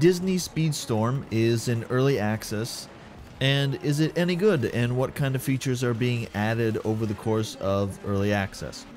Disney Speedstorm is in early access, and is it any good, and what kind of features are being added over the course of early access?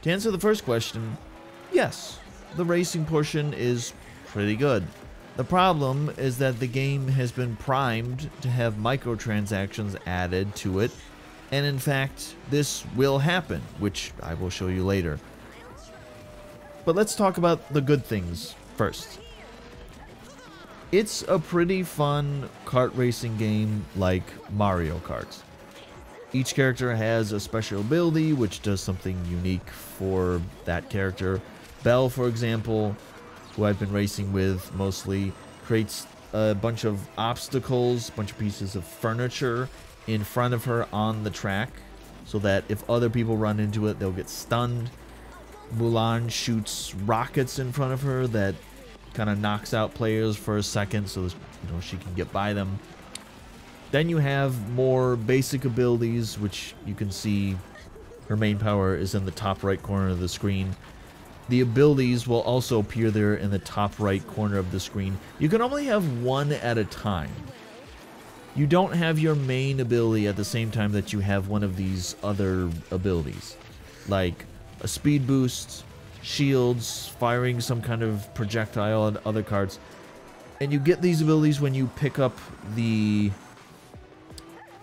To answer the first question, yes, the racing portion is pretty good. The problem is that the game has been primed to have microtransactions added to it, and in fact, this will happen, which I will show you later. But let's talk about the good things first. It's a pretty fun kart racing game like Mario Kart. Each character has a special ability which does something unique for that character. Belle, for example, who I've been racing with mostly, creates a bunch of obstacles, a bunch of pieces of furniture in front of her on the track, so that if other people run into it, they'll get stunned. Mulan shoots rockets in front of her that kind of knocks out players for a second, so she can get by them. Then you have more basic abilities, which you can see her main power is in the top right corner of the screen. The abilities will also appear there in the top right corner of the screen. You can only have one at a time. You don't have your main ability at the same time that you have one of these other abilities, like a speed boost, shields, firing some kind of projectile and other cards. And you get these abilities when you pick up the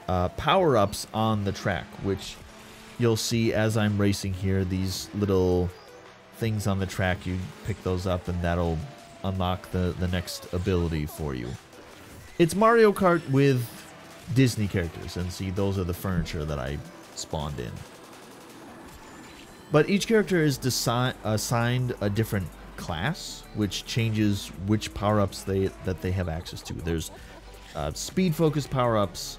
power-ups on the track, which you'll see as I'm racing here. These little things on the track, you pick those up and that'll unlock the next ability for you. It's Mario Kart with Disney characters, and see, those are the furniture that I spawned in. But each character is assigned a different class, which changes which power-ups that they have access to. There's speed-focused power-ups,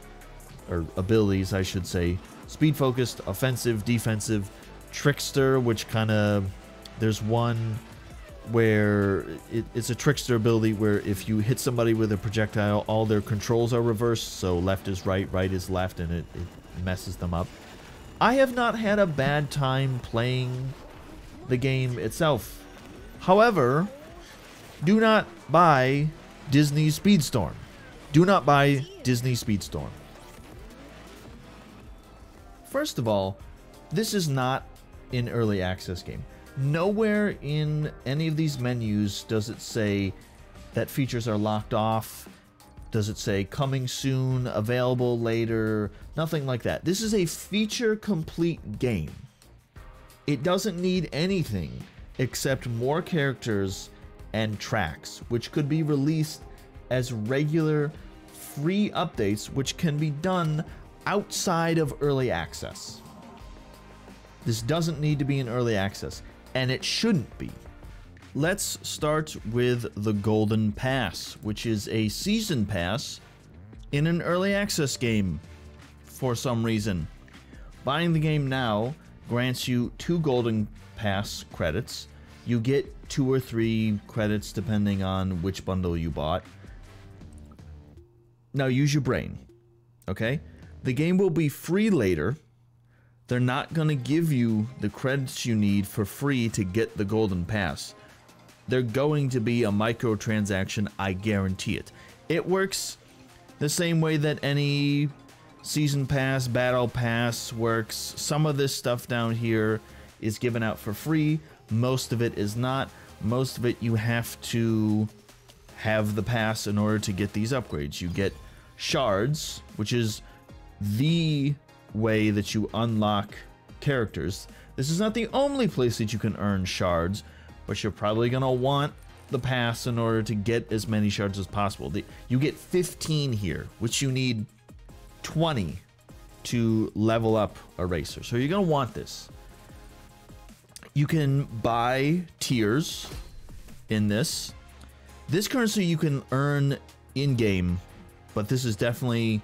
or abilities, I should say. Speed-focused, offensive, defensive, trickster, which kind of... There's one where it's a trickster ability where if you hit somebody with a projectile, all their controls are reversed, so left is right, right is left, and it messes them up. I have not had a bad time playing the game itself. However, do not buy Disney Speedstorm. Do not buy Disney Speedstorm. First of all, this is not an early access game. Nowhere in any of these menus does it say that features are locked off. Does it say coming soon, available later? Nothing like that. This is a feature-complete game. It doesn't need anything except more characters and tracks, which could be released as regular free updates, which can be done outside of early access. This doesn't need to be in early access, and it shouldn't be. Let's start with the Golden Pass, which is a season pass in an early access game for some reason. Buying the game now grants you 2 Golden Pass credits. You get 2 or 3 credits depending on which bundle you bought. Now use your brain, okay? The game will be free later. They're not going to give you the credits you need for free to get the Golden Pass. They're going to be a microtransaction, I guarantee it. It works the same way that any season pass, battle pass works. Some of this stuff down here is given out for free. Most of it is not. Most of it you have to have the pass in order to get these upgrades. You get shards, which is the way that you unlock characters. This is not the only place that you can earn shards, but you're probably going to want the pass in order to get as many shards as possible. You get 15 here, which you need 20 to level up a racer. So you're going to want this. You can buy tiers in this. This currency you can earn in-game, but this is definitely...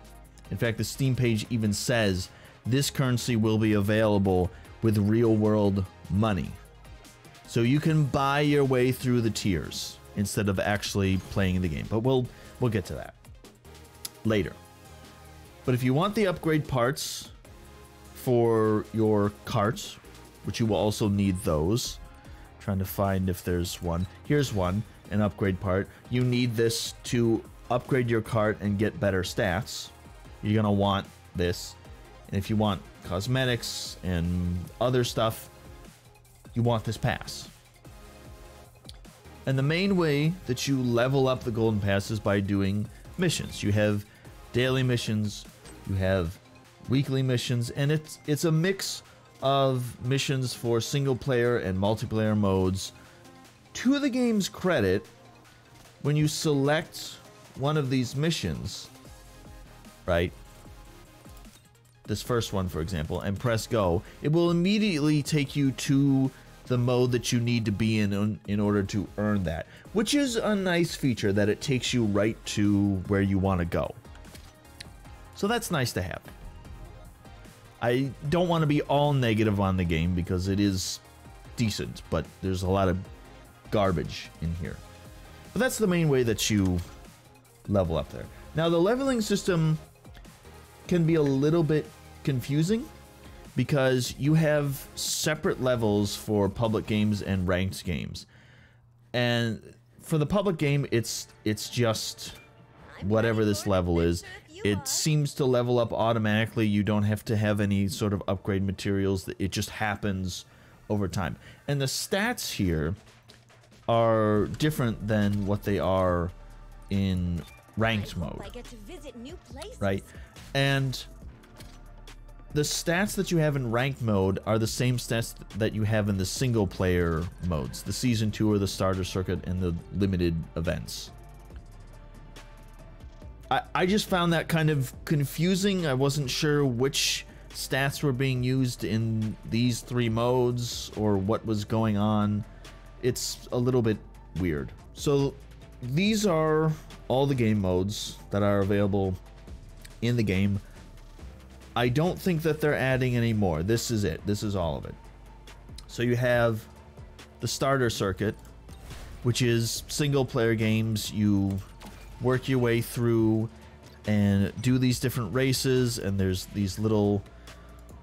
In fact, the Steam page even says this currency will be available with real-world money. So you can buy your way through the tiers instead of actually playing the game. But we'll get to that later. But if you want the upgrade parts for your carts, which you will also need those, trying to find if there's one. Here's one. an upgrade part. You need this to upgrade your cart and get better stats. You're gonna want this. And if you want cosmetics and other stuff, you want this pass. And the main way that you level up the golden pass is by doing missions. You have daily missions, you have weekly missions, and it's a mix of missions for single player and multiplayer modes. To the game's credit, when you select one of these missions, right, this first one for example, and press go, it will immediately take you to the mode that you need to be in order to earn that, which is a nice feature, that it takes you right to where you want to go. So that's nice to have. I don't want to be all negative on the game because it is decent, but there's a lot of garbage in here. But that's the main way that you level up there. Now the leveling system can be a little bit confusing because you have separate levels for public games and ranked games. And for the public game, it's just whatever this level is. It seems to level up automatically. You don't have to have any sort of upgrade materials. It just happens over time. And the stats here are different than what they are in ranked mode, right? And the stats that you have in ranked mode are the same stats that you have in the single player modes, the season 2 or the starter circuit and the limited events. I just found that kind of confusing. I wasn't sure which stats were being used in these 3 modes or what was going on. It's a little bit weird. So these are all the game modes that are available in the game. I don't think that they're adding any more. This is it. This is all of it. So you have the starter circuit, which is single player games. You work your way through and do these different races, and there's these little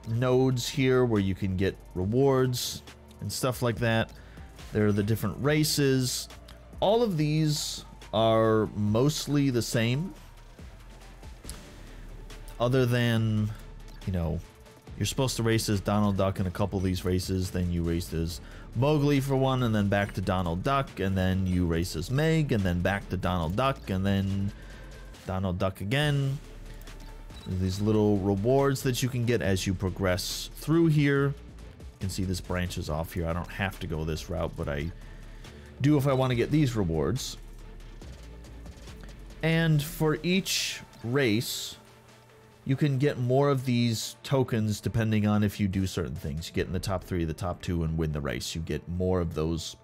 nodes here where you can get rewards and stuff like that. There are the different races. All of these are mostly the same, other than, you know, you're supposed to race as Donald Duck in a couple of these races, then you race as Mowgli for one, and then back to Donald Duck, and then you race as Meg, and then back to Donald Duck, and then Donald Duck again. There's these little rewards that you can get as you progress through here. You can see this branches off here. I don't have to go this route, but I do if I want to get these rewards. And for each race, you can get more of these tokens depending on if you do certain things. You get in the top 3, the top 2, and win the race. You get more of those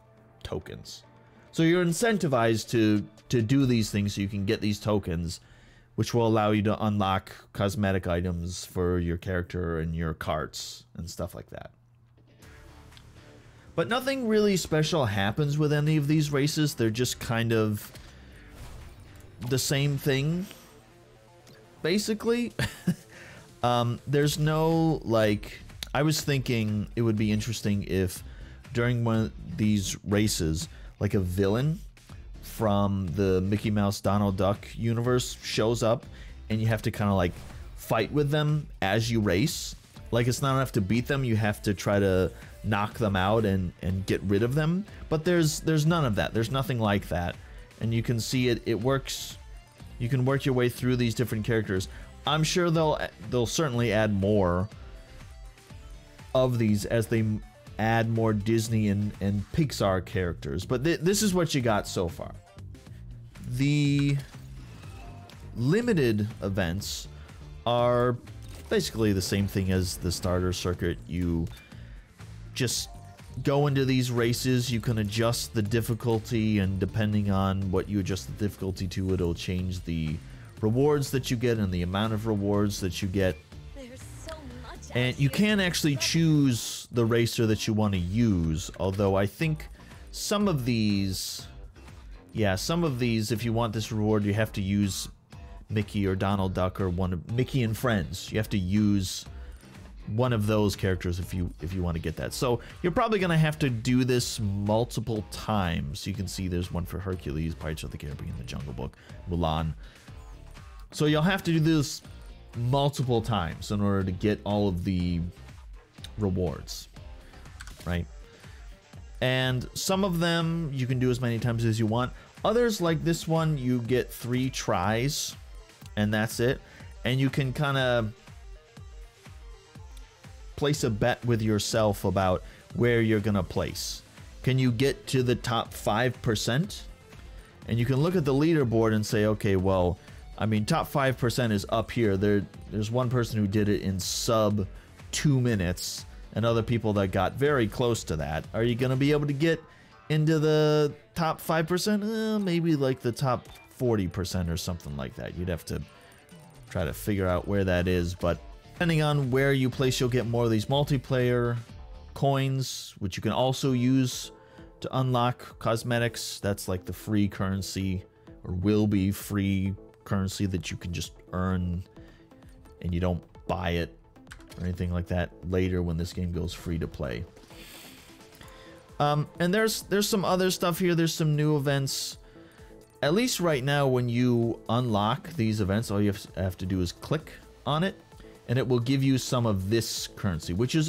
tokens. So you're incentivized to do these things so you can get these tokens, which will allow you to unlock cosmetic items for your character and your carts and stuff like that. But nothing really special happens with any of these races. They're just kind of the same thing, basically. There's no, like, I was thinking it would be interesting if during one of these races, like a villain from the Mickey Mouse Donald Duck universe shows up and you have to kind of like fight with them as you race. Like, it's not enough to beat them, you have to try to knock them out and get rid of them. But there's none of that. There's nothing like that. And you can see it works. You can work your way through these different characters. I'm sure they'll certainly add more of these as they add more Disney and Pixar characters. But this is what you got so far. The limited events are basically the same thing as the starter circuit. You just go into these races, you can adjust the difficulty, and depending on what you adjust the difficulty to, it'll change the rewards that you get and the amount of rewards that you get. There's so much. And you can actually choose the racer that you want to use, although I think some of these, if you want this reward, you have to use Mickey or Donald Duck or one of Mickey and Friends. You have to use one of those characters if you want to get that. So you're probably gonna have to do this multiple times. You can see there's one for Hercules, Pirates of the Caribbean, The Jungle Book, Mulan. So you'll have to do this multiple times in order to get all of the rewards, right? And some of them you can do as many times as you want. Others, like this one, you get 3 tries and that's it. And you can kind of place a bet with yourself about where you're gonna place. Can you get to the top 5%? And you can look at the leaderboard and say, okay, well, I mean, top 5% is up here. There's one person who did it in sub 2 minutes, and other people that got very close to that. Are you gonna be able to get into the top 5%? Maybe like the top 40% or something like that. You'd have to try to figure out where that is, but depending on where you place, you'll get more of these multiplayer coins, which you can also use to unlock cosmetics. That's like the free currency, or will be free currency that you can just earn, and you don't buy it or anything like that later when this game goes free to play. And there's some other stuff here. There's some new events. At least right now, when you unlock these events, all you have to do is click on it, and it will give you some of this currency, which is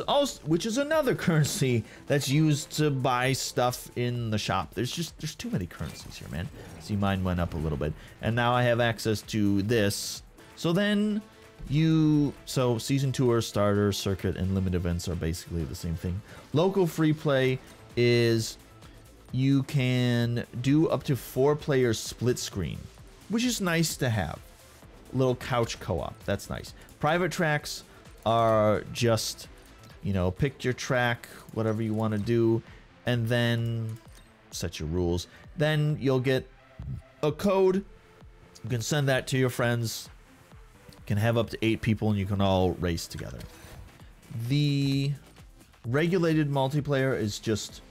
another currency that's used to buy stuff in the shop. There's too many currencies here, man. See, mine went up a little bit, and now I have access to this. So then so season tour, starter, circuit, and limit events are basically the same thing. Local free play is you can do up to 4 players split screen, which is nice to have. Little couch co-op, that's nice. Private tracks are just, you know, pick your track, whatever you want to do, and then set your rules. Then you'll get a code. You can send that to your friends. You can have up to 8 people and you can all race together. The regulated multiplayer is just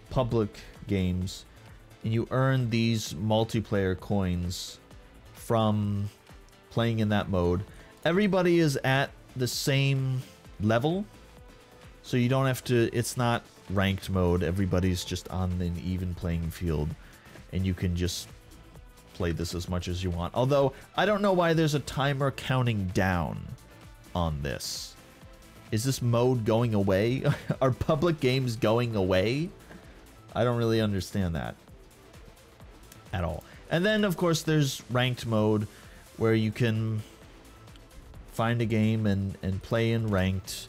public games, and you earn these multiplayer coins from playing in that mode. Everybody is at the same level, so you don't have to, it's not ranked mode. Everybody's just on an even playing field, and you can just play this as much as you want. Although I don't know why there's a timer counting down on this. Is this mode going away? Are public games going away? I don't really understand that at all. And then, of course, there's ranked mode, where you can find a game and play in ranked.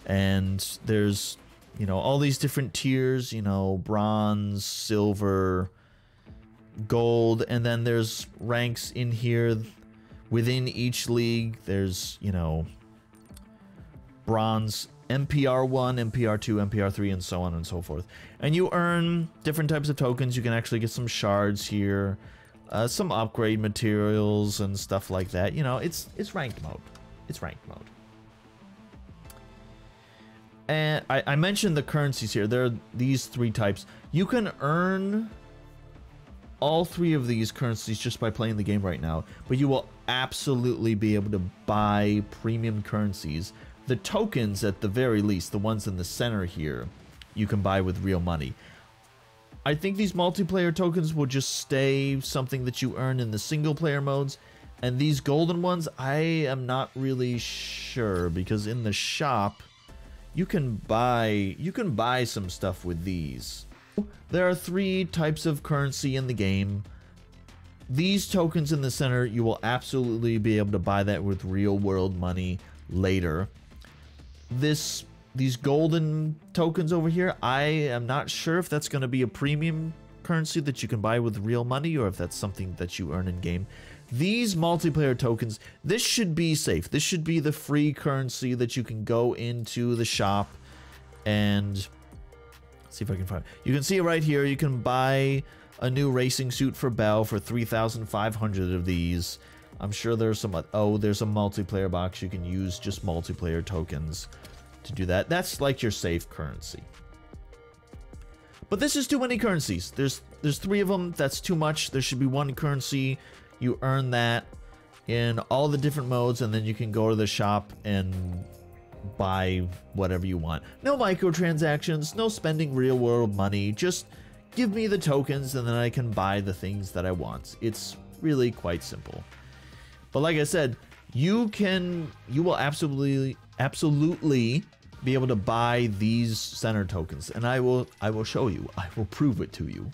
And there's, you know, all these different tiers, you know, bronze, silver, gold. And then there's ranks in here within each league. There's, you know, bronze, MPR1, MPR2, MPR3, and so on and so forth. And you earn different types of tokens. You can actually get some shards here, some upgrade materials and stuff like that. You know, it's ranked mode. It's ranked mode. And I mentioned the currencies here. There are these 3 types. You can earn all 3 of these currencies just by playing the game right now, but you will absolutely be able to buy premium currencies. The tokens, at the very least, the ones in the center here, you can buy with real money. I think these multiplayer tokens will just stay something that you earn in the single player modes, and these golden ones, I am not really sure, because in the shop you can buy some stuff with these. There are 3 types of currency in the game. These tokens in the center, you will absolutely be able to buy that with real world money later. These golden tokens over here, I am not sure if that's going to be a premium currency that you can buy with real money, or if that's something that you earn in game. These multiplayer tokens, this should be safe. This should be the free currency that you can go into the shop and see if I can find it. You can see it right here. You can buy a new racing suit for Belle for 3,500 of these. I'm sure there's some, oh, there's a multiplayer box. You can use just multiplayer tokens to do that. That's like your safe currency. But this is too many currencies. There's 3 of them. That's too much. There should be 1 currency. You earn that in all the different modes, and then you can go to the shop and buy whatever you want. No microtransactions, no spending real world money, just give me the tokens and then I can buy the things that I want. It's really quite simple. But like I said, you will absolutely be able to buy these center tokens, and I will show you. I will prove it to you.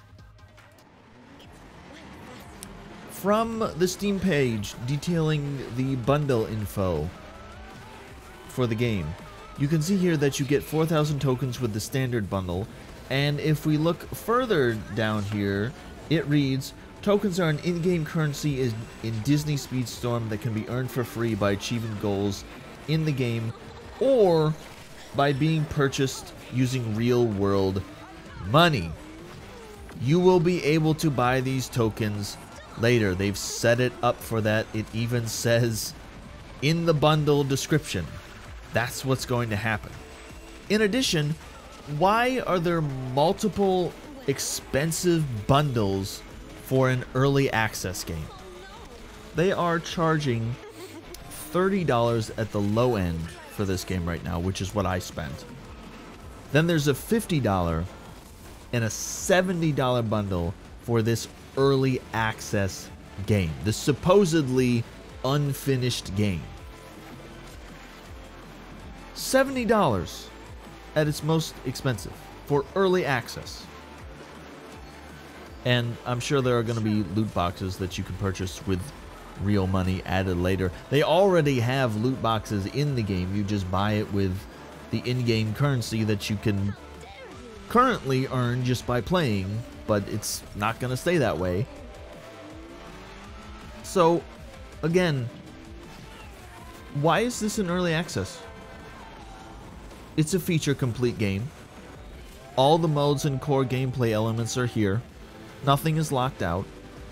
From the Steam page detailing the bundle info for the game, you can see here that you get 4,000 tokens with the standard bundle, and if we look further down here, it reads, tokens are an in-game currency in Disney Speedstorm that can be earned for free by achieving goals in the game or by being purchased using real-world money. You will be able to buy these tokens later. They've set it up for that. It even says in the bundle description that's what's going to happen. In addition, why are there multiple expensive bundles for an early access game? They are charging $30 at the low end for this game right now, which is what I spent. Then there's a $50 and a $70 bundle for this early access game, the supposedly unfinished game. $70 at its most expensive for early access. And I'm sure there are going to be loot boxes that you can purchase with real money added later. They already have loot boxes in the game. You just buy it with the in-game currency that you can currently earn just by playing, but it's not going to stay that way. So, again, why is this an early access? It's a feature-complete game. All the modes and core gameplay elements are here. Nothing is locked out.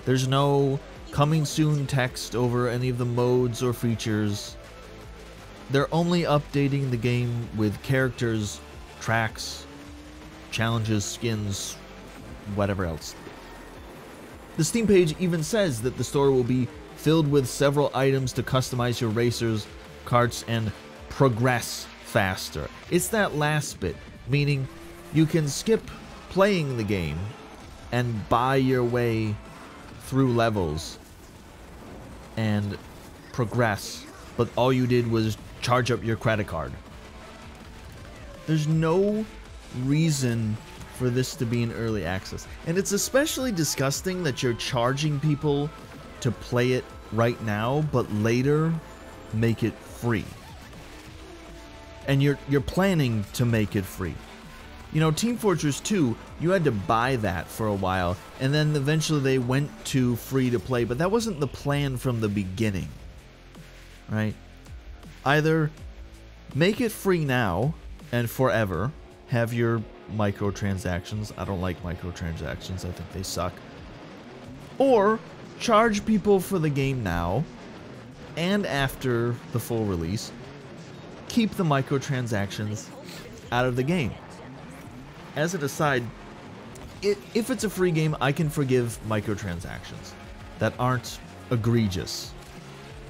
There's no coming soon text over any of the modes or features. They're only updating the game with characters, tracks, challenges, skins, whatever else. The Steam page even says that the store will be filled with several items to customize your racers, karts, and progress faster. It's that last bit, meaning you can skip playing the game and buy your way through levels and progress, but all you did was charge up your credit card. There's no reason for this to be in early access, and it's especially disgusting that you're charging people to play it right now, but later make it free. And you're planning to make it free. You know, Team Fortress 2, you had to buy that for a while, and then eventually they went to free to play, but that wasn't the plan from the beginning, right? Either make it free now and forever, have your microtransactions. I don't like microtransactions, I think they suck. Or charge people for the game now and after the full release. Keep the microtransactions out of the game. As an aside, if it's a free game, I can forgive microtransactions that aren't egregious.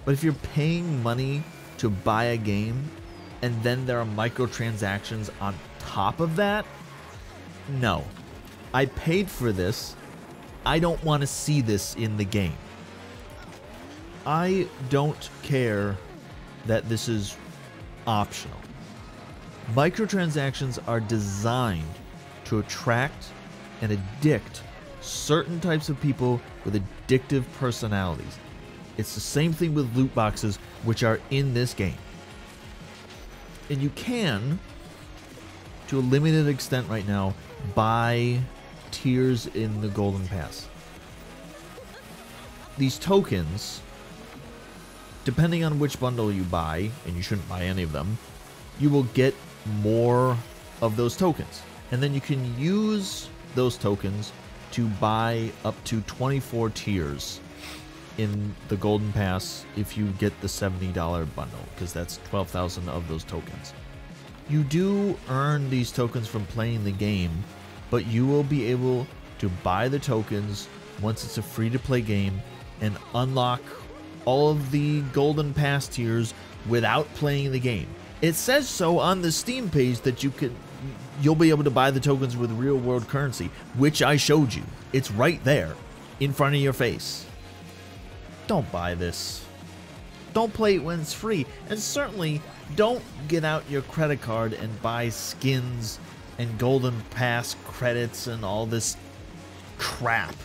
But if you're paying money to buy a game and then there are microtransactions on top of that, no. I paid for this. I don't want to see this in the game. I don't care that this is optional. Microtransactions are designed to attract and addict certain types of people with addictive personalities. It's the same thing with loot boxes, which are in this game. And you can, to a limited extent right now, buy tiers in the Golden Pass. These tokens, depending on which bundle you buy, and you shouldn't buy any of them, you will get more of those tokens. And then you can use those tokens to buy up to 24 tiers in the Golden Pass if you get the $70 bundle, because that's 12,000 of those tokens. You do earn these tokens from playing the game, but you will be able to buy the tokens once it's a free-to-play game and unlock all of the Golden Pass tiers without playing the game. It says so on the Steam page that you'll be able to buy the tokens with real world currency, which I showed you. It's right there in front of your face. Don't buy this. Don't play it when it's free. And certainly don't get out your credit card and buy skins and golden pass credits and all this crap.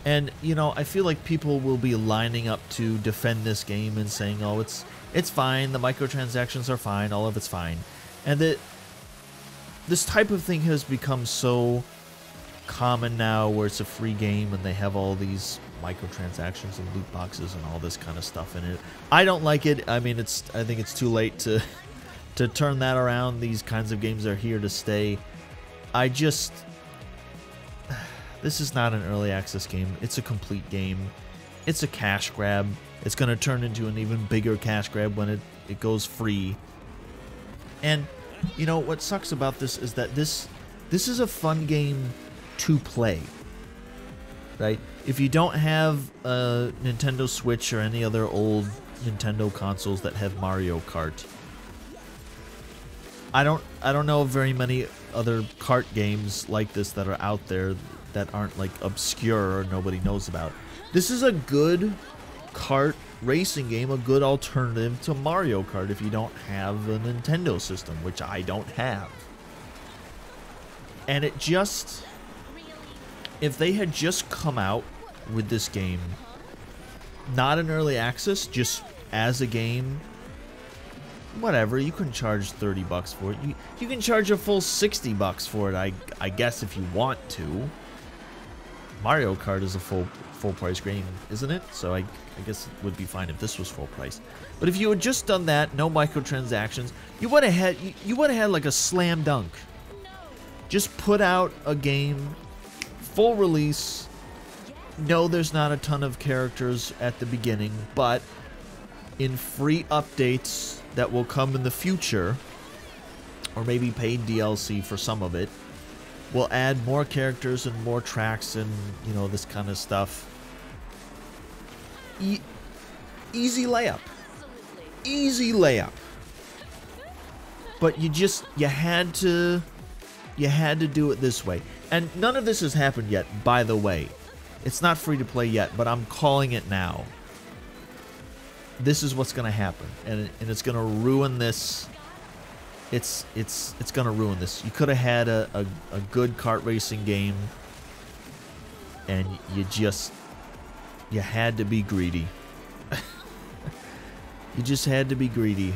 And, you know, I feel like people will be lining up to defend this game and saying, oh, it's fine, the microtransactions are fine, all of it's fine. And that this type of thing has become so common now where it's a free game and they have all these microtransactions and loot boxes and all this kind of stuff in it. I don't like it. I mean, I think it's too late to turn that around. These kinds of games are here to stay. This is not an early access game. It's a complete game. It's a cash grab. It's going to turn into an even bigger cash grab when it goes free. And, you know, what sucks about this is that this is a fun game to play. Right? If you don't have a Nintendo Switch or any other old Nintendo consoles that have Mario Kart, I don't know of very many other kart games like this that are out there that aren't like obscure or nobody knows about. This is a good kart racing game, a good alternative to Mario Kart if you don't have a Nintendo system, which I don't have. And it just, if they had just come out with this game, not in early access, just as a game, whatever, you can charge 30 bucks for it. You can charge a full 60 bucks for it, I guess, if you want to. Mario Kart is a full price game, isn't it? So I guess it would be fine if this was full price. But if you had just done that, no microtransactions, you would have had like a slam dunk. Just put out a game, full release. No, there's not a ton of characters at the beginning, but in free updates that will come in the future, or maybe paid DLC for some of it, we'll add more characters and more tracks and, you know, this kind of stuff. Easy layup. Easy layup. But you had to do it this way. And none of this has happened yet, by the way. It's not free to play yet, but I'm calling it now. This is what's going to happen, and it's going to ruin this. It's going to ruin this. You could have had a good kart racing game, and you had to be greedy. You just had to be greedy.